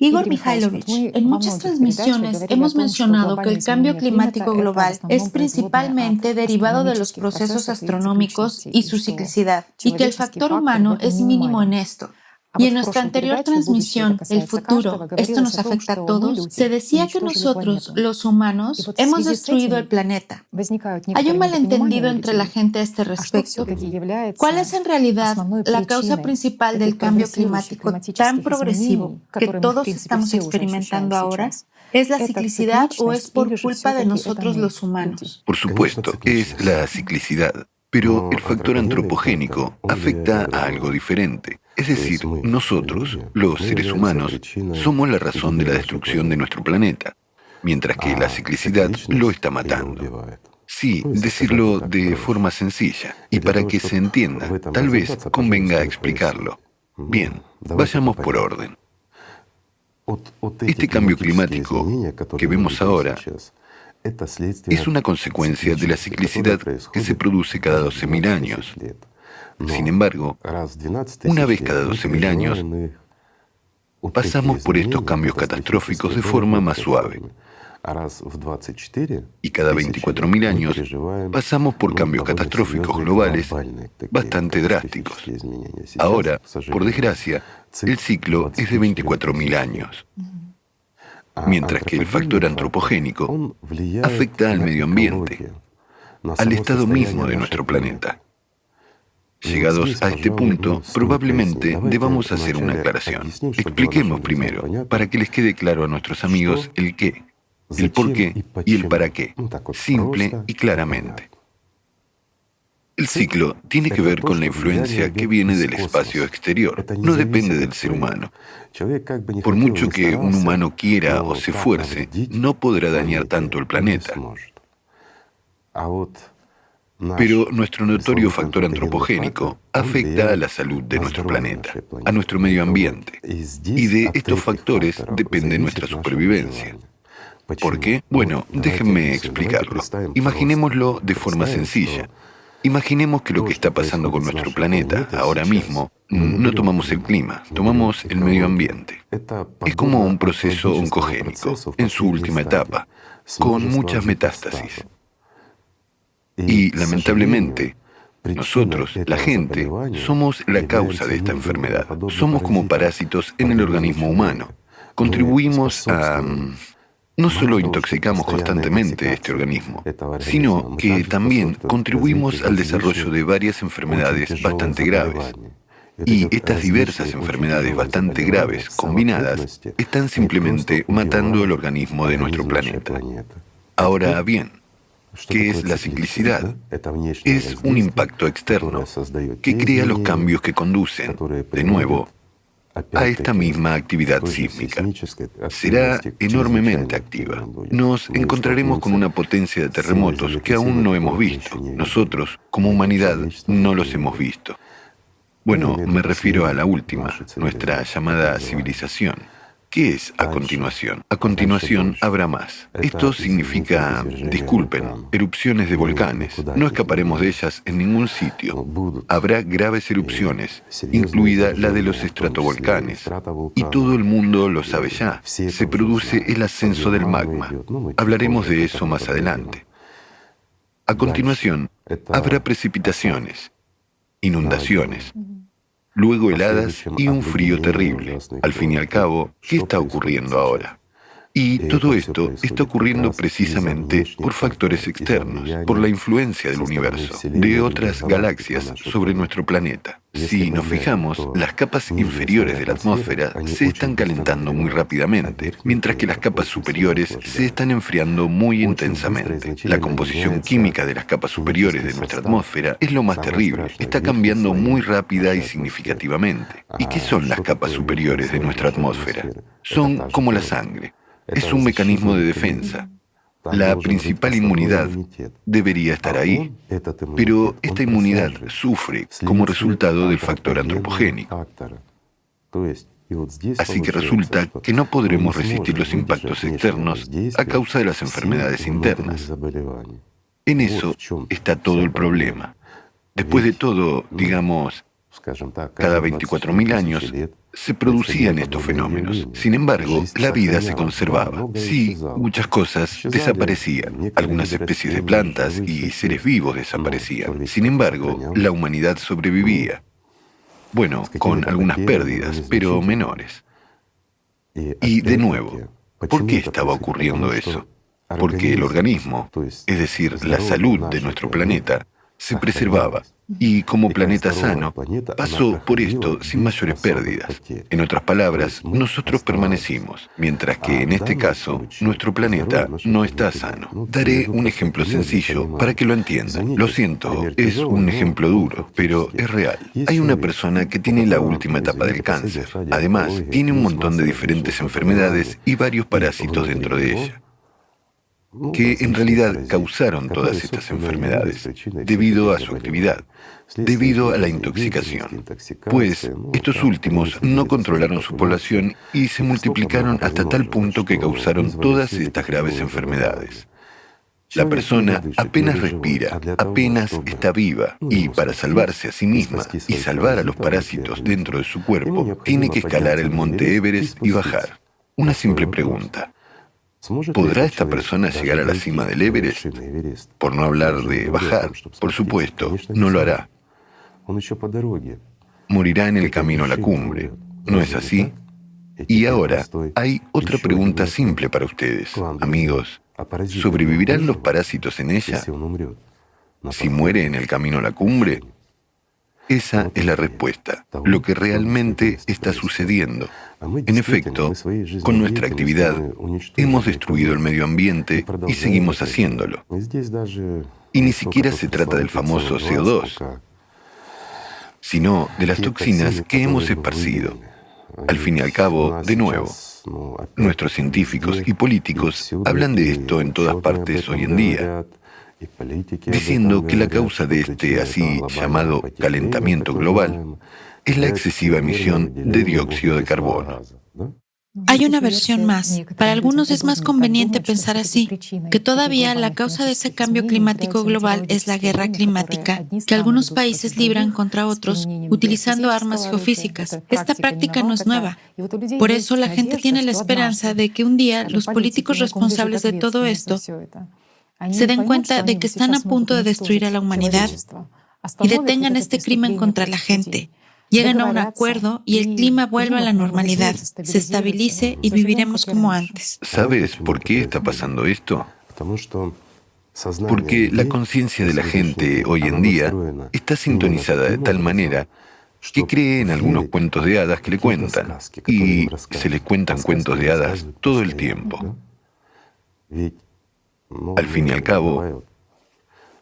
Igor Mikhailovich, en muchas transmisiones hemos mencionado que el cambio climático global es principalmente derivado de los procesos astronómicos y su ciclicidad, y que el factor humano es mínimo en esto. Y en nuestra anterior transmisión, El futuro, esto nos afecta a todos, se decía que nosotros, los humanos, hemos destruido el planeta. Hay un malentendido entre la gente a este respecto. ¿Cuál es en realidad la causa principal del cambio climático tan progresivo que todos estamos experimentando ahora? ¿Es la ciclicidad o es por culpa de nosotros los humanos? Por supuesto, es la ciclicidad. Pero el factor antropogénico afecta a algo diferente. Es decir, nosotros, los seres humanos, somos la razón de la destrucción de nuestro planeta, mientras que la ciclicidad lo está matando. Sí, decirlo de forma sencilla, y para que se entienda, tal vez convenga explicarlo. Bien, vayamos por orden. Este cambio climático que vemos ahora es una consecuencia de la ciclicidad que se produce cada 12.000 años. Sin embargo, una vez cada 12.000 años, pasamos por estos cambios catastróficos de forma más suave. Y cada 24.000 años, pasamos por cambios catastróficos globales bastante drásticos. Ahora, por desgracia, el ciclo es de 24.000 años. Mientras que el factor antropogénico afecta al medio ambiente, al estado mismo de nuestro planeta. Llegados a este punto, probablemente debamos hacer una aclaración. Expliquemos primero, para que les quede claro a nuestros amigos el qué, el por qué y el para qué, simple y claramente. El ciclo tiene que ver con la influencia que viene del espacio exterior, no depende del ser humano. Por mucho que un humano quiera o se esfuerce, no podrá dañar tanto el planeta. Pero nuestro notorio factor antropogénico afecta a la salud de nuestro planeta, a nuestro medio ambiente, y de estos factores depende nuestra supervivencia. ¿Por qué? Bueno, déjenme explicarlo. Imaginémoslo de forma sencilla. Imaginemos que lo que está pasando con nuestro planeta ahora mismo, no tomamos el clima, tomamos el medio ambiente. Es como un proceso oncogénico, en su última etapa, con muchas metástasis. Y, lamentablemente, nosotros, la gente, somos la causa de esta enfermedad. Somos como parásitos en el organismo humano. Contribuimos a... No solo intoxicamos constantemente este organismo, sino que también contribuimos al desarrollo de varias enfermedades bastante graves. Y estas diversas enfermedades bastante graves, combinadas, están simplemente matando el organismo de nuestro planeta. Ahora bien, ¿qué es la ciclicidad? Es un impacto externo que crea los cambios que conducen, de nuevo, a esta misma actividad sísmica. Será enormemente activa. Nos encontraremos con una potencia de terremotos que aún no hemos visto. Nosotros, como humanidad, no los hemos visto. Bueno, me refiero a la última, nuestra llamada civilización. ¿Qué es a continuación? A continuación habrá más. Esto significa, disculpen, erupciones de volcanes. No escaparemos de ellas en ningún sitio. Habrá graves erupciones, incluida la de los estratovolcanes. Y todo el mundo lo sabe ya. Se produce el ascenso del magma. Hablaremos de eso más adelante. A continuación, habrá precipitaciones, inundaciones. Luego heladas y un frío terrible. Al fin y al cabo, ¿qué está ocurriendo ahora? Y todo esto está ocurriendo precisamente por factores externos, por la influencia del universo, de otras galaxias sobre nuestro planeta. Si nos fijamos, las capas inferiores de la atmósfera se están calentando muy rápidamente, mientras que las capas superiores se están enfriando muy intensamente. La composición química de las capas superiores de nuestra atmósfera es lo más terrible. Está cambiando muy rápida y significativamente. ¿Y qué son las capas superiores de nuestra atmósfera? Son como la sangre. Es un mecanismo de defensa. La principal inmunidad debería estar ahí, pero esta inmunidad sufre como resultado del factor antropogénico. Así que resulta que no podremos resistir los impactos externos a causa de las enfermedades internas. En eso está todo el problema. Después de todo, digamos, Cada 24.000 años se producían estos fenómenos. Sin embargo, la vida se conservaba. Sí, muchas cosas desaparecían. Algunas especies de plantas y seres vivos desaparecían. Sin embargo, la humanidad sobrevivía. Bueno, con algunas pérdidas, pero menores. Y de nuevo, ¿por qué estaba ocurriendo eso? Porque el organismo, es decir, la salud de nuestro planeta, se preservaba. Y como planeta sano, pasó por esto sin mayores pérdidas. En otras palabras, nosotros permanecimos, mientras que en este caso, nuestro planeta no está sano. Daré un ejemplo sencillo para que lo entiendan. Lo siento, es un ejemplo duro, pero es real. Hay una persona que tiene la última etapa del cáncer. Además, tiene un montón de diferentes enfermedades y varios parásitos dentro de ella, que en realidad causaron todas estas enfermedades debido a su actividad, debido a la intoxicación. Pues estos últimos no controlaron su población y se multiplicaron hasta tal punto que causaron todas estas graves enfermedades. La persona apenas respira, apenas está viva, y para salvarse a sí misma y salvar a los parásitos dentro de su cuerpo, tiene que escalar el monte Everest y bajar. Una simple pregunta. ¿Podrá esta persona llegar a la cima del Everest? Por no hablar de bajar, por supuesto, no lo hará. Morirá en el camino a la cumbre, ¿no es así? Y ahora, hay otra pregunta simple para ustedes, amigos. ¿Sobrevivirán los parásitos en ella si muere en el camino a la cumbre? Esa es la respuesta, lo que realmente está sucediendo. En efecto, con nuestra actividad hemos destruido el medio ambiente y seguimos haciéndolo. Y ni siquiera se trata del famoso CO2, sino de las toxinas que hemos esparcido. Al fin y al cabo, de nuevo, nuestros científicos y políticos hablan de esto en todas partes hoy en día, diciendo que la causa de este así llamado calentamiento global es la excesiva emisión de dióxido de carbono. Hay una versión más. Para algunos es más conveniente pensar así, que todavía la causa de ese cambio climático global es la guerra climática que algunos países libran contra otros utilizando armas geofísicas. Esta práctica no es nueva. Por eso la gente tiene la esperanza de que un día los políticos responsables de todo esto se den cuenta de que están a punto de destruir a la humanidad y detengan este crimen contra la gente. Lleguen a un acuerdo y el clima vuelva a la normalidad, se estabilice y viviremos como antes. ¿Sabes por qué está pasando esto? Porque la conciencia de la gente hoy en día está sintonizada de tal manera que cree en algunos cuentos de hadas que le cuentan, y se les cuentan cuentos de hadas todo el tiempo. Al fin y al cabo,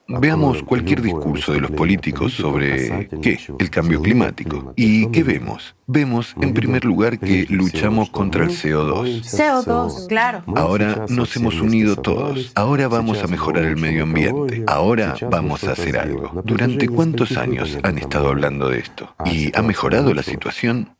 veamos cualquier discurso de los políticos sobre, ¿qué? El cambio climático. ¿Y qué vemos? Vemos, en primer lugar, que luchamos contra el CO2. CO2, claro. Ahora nos hemos unido todos. Ahora vamos a mejorar el medio ambiente. Ahora vamos a hacer algo. ¿Durante cuántos años han estado hablando de esto? ¿Y ha mejorado la situación?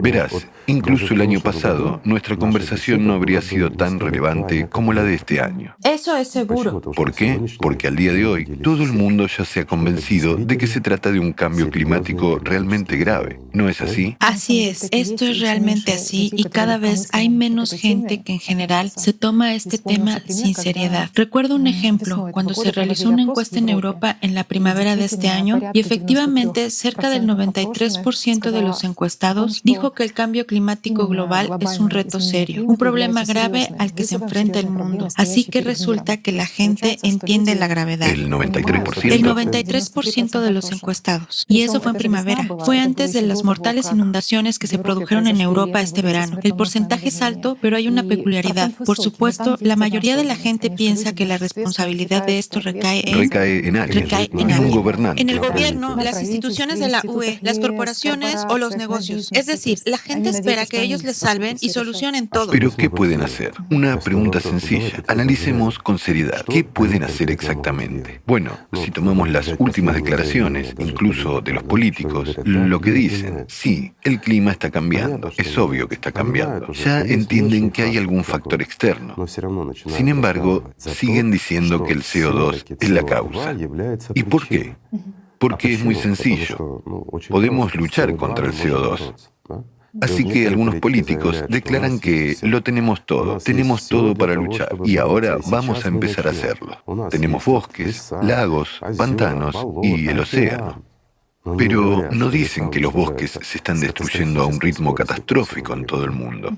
Verás, incluso el año pasado, nuestra conversación no habría sido tan relevante como la de este año. Eso es seguro. ¿Por qué? Porque al día de hoy, todo el mundo ya se ha convencido de que se trata de un cambio climático realmente grave. ¿No es así? Así es, esto es realmente así y cada vez hay menos gente que en general se toma este tema sin seriedad. Recuerdo un ejemplo, cuando se realizó una encuesta en Europa en la primavera de este año y efectivamente cerca del 93% de los encuestados dijo que el cambio climático global es un reto serio, un problema grave al que se enfrenta el mundo. Así que resulta que la gente entiende la gravedad. El 93%. El 93% de los encuestados. Y eso fue en primavera. Fue antes de las mortales inundaciones que se produjeron en Europa este verano. El porcentaje es alto, pero hay una peculiaridad. Por supuesto, la mayoría de la gente piensa que la responsabilidad de esto recae en alguien, en un gobernante. En el gobierno, las instituciones de la UE, las corporaciones o los negocios. Es decir, la gente espera que ellos les salven y solucionen todo. ¿Pero qué pueden hacer? Una pregunta sencilla. Analicemos con seriedad. ¿Qué pueden hacer exactamente? Bueno, si tomamos las últimas declaraciones, incluso de los políticos, lo que dicen, sí, el clima está cambiando. Es obvio que está cambiando. Ya entienden que hay algún factor externo. Sin embargo, siguen diciendo que el CO2 es la causa. ¿Y por qué? Porque es muy sencillo. Podemos luchar contra el CO2. Así que algunos políticos declaran que lo tenemos todo para luchar, y ahora vamos a empezar a hacerlo. Tenemos bosques, lagos, pantanos y el océano. Pero no dicen que los bosques se están destruyendo a un ritmo catastrófico en todo el mundo.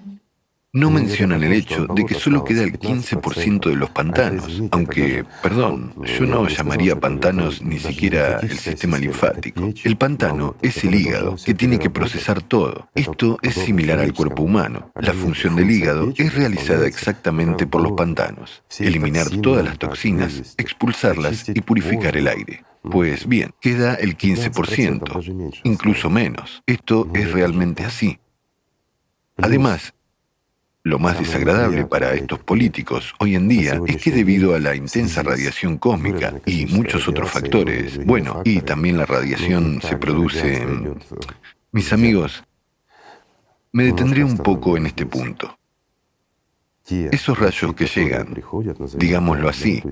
No mencionan el hecho de que solo queda el 15% de los pantanos, aunque, perdón, yo no llamaría pantanos ni siquiera el sistema linfático. El pantano es el hígado, que tiene que procesar todo. Esto es similar al cuerpo humano. La función del hígado es realizada exactamente por los pantanos: eliminar todas las toxinas, expulsarlas y purificar el aire. Pues bien, queda el 15%, incluso menos. Esto es realmente así. Además, lo más desagradable para estos políticos hoy en día es que debido a la intensa radiación cósmica y muchos otros factores, bueno, y también la radiación se produce en... Mis amigos, me detendré un poco en este punto. Esos rayos que llegan, digámoslo así,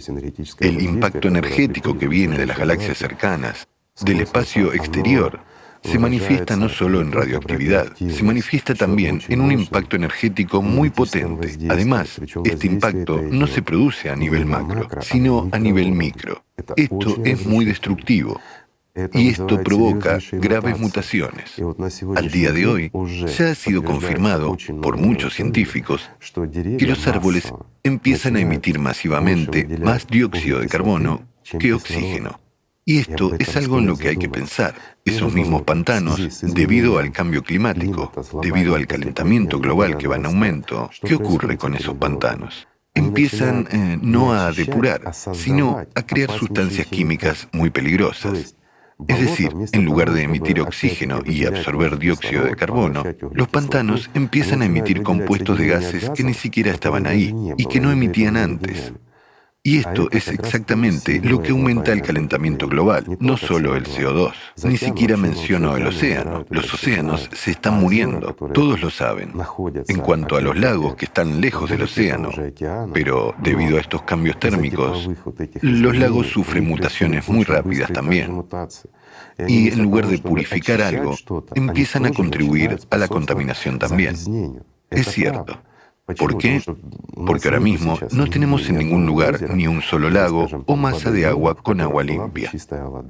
el impacto energético que viene de las galaxias cercanas, del espacio exterior, se manifiesta no solo en radioactividad, se manifiesta también en un impacto energético muy potente. Además, este impacto no se produce a nivel macro, sino a nivel micro. Esto es muy destructivo. Y esto provoca graves mutaciones. Al día de hoy, ya ha sido confirmado por muchos científicos que los árboles empiezan a emitir masivamente más dióxido de carbono que oxígeno. Y esto es algo en lo que hay que pensar. Esos mismos pantanos, debido al cambio climático, debido al calentamiento global que va en aumento, ¿qué ocurre con esos pantanos? Empiezan no a depurar, sino a crear sustancias químicas muy peligrosas. Es decir, en lugar de emitir oxígeno y absorber dióxido de carbono, los pantanos empiezan a emitir compuestos de gases que ni siquiera estaban ahí y que no emitían antes. Y esto es exactamente lo que aumenta el calentamiento global, no solo el CO2. Ni siquiera menciono el océano. Los océanos se están muriendo, todos lo saben. En cuanto a los lagos que están lejos del océano, pero debido a estos cambios térmicos, los lagos sufren mutaciones muy rápidas también. Y en lugar de purificar algo, empiezan a contribuir a la contaminación también. Es cierto. ¿Por qué? Porque ahora mismo no tenemos en ningún lugar ni un solo lago o masa de agua con agua limpia.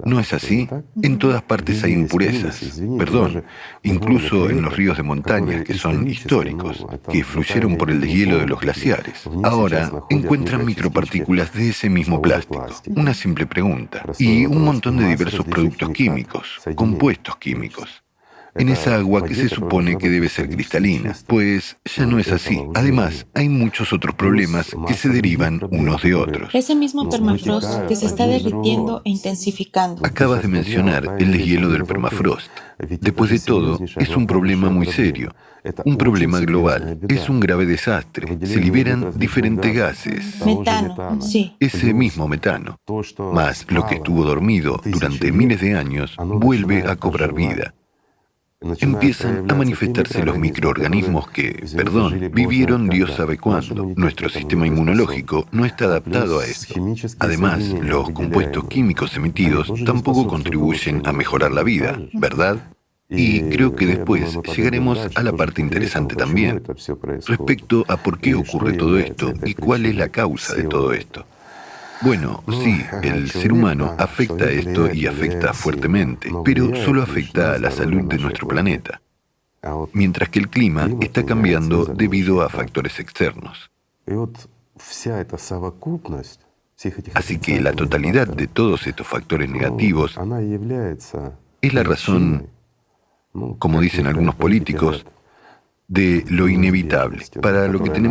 ¿No es así? En todas partes hay impurezas. Perdón, incluso en los ríos de montaña, que son históricos, que fluyeron por el deshielo de los glaciares. Ahora encuentran micropartículas de ese mismo plástico. Una simple pregunta. Y un montón de diversos productos químicos, compuestos químicos, en esa agua que se supone que debe ser cristalina, pues ya no es así. Además, hay muchos otros problemas que se derivan unos de otros. Ese mismo permafrost que se está derritiendo e intensificando. Acabas de mencionar el deshielo del permafrost. Después de todo, es un problema muy serio, un problema global, es un grave desastre. Se liberan diferentes gases. Metano, sí. Ese mismo metano. Más lo que estuvo dormido durante miles de años vuelve a cobrar vida. Empiezan a manifestarse los microorganismos que, perdón, vivieron Dios sabe cuándo. Nuestro sistema inmunológico no está adaptado a esto. Además, los compuestos químicos emitidos tampoco contribuyen a mejorar la vida, ¿verdad? Y creo que después llegaremos a la parte interesante también, respecto a por qué ocurre todo esto y cuál es la causa de todo esto. Bueno, sí, el ser humano afecta a esto y afecta fuertemente, pero solo afecta a la salud de nuestro planeta, mientras que el clima está cambiando debido a factores externos. Así que la totalidad de todos estos factores negativos es la razón, como dicen algunos políticos, de lo inevitable, para lo que tenemos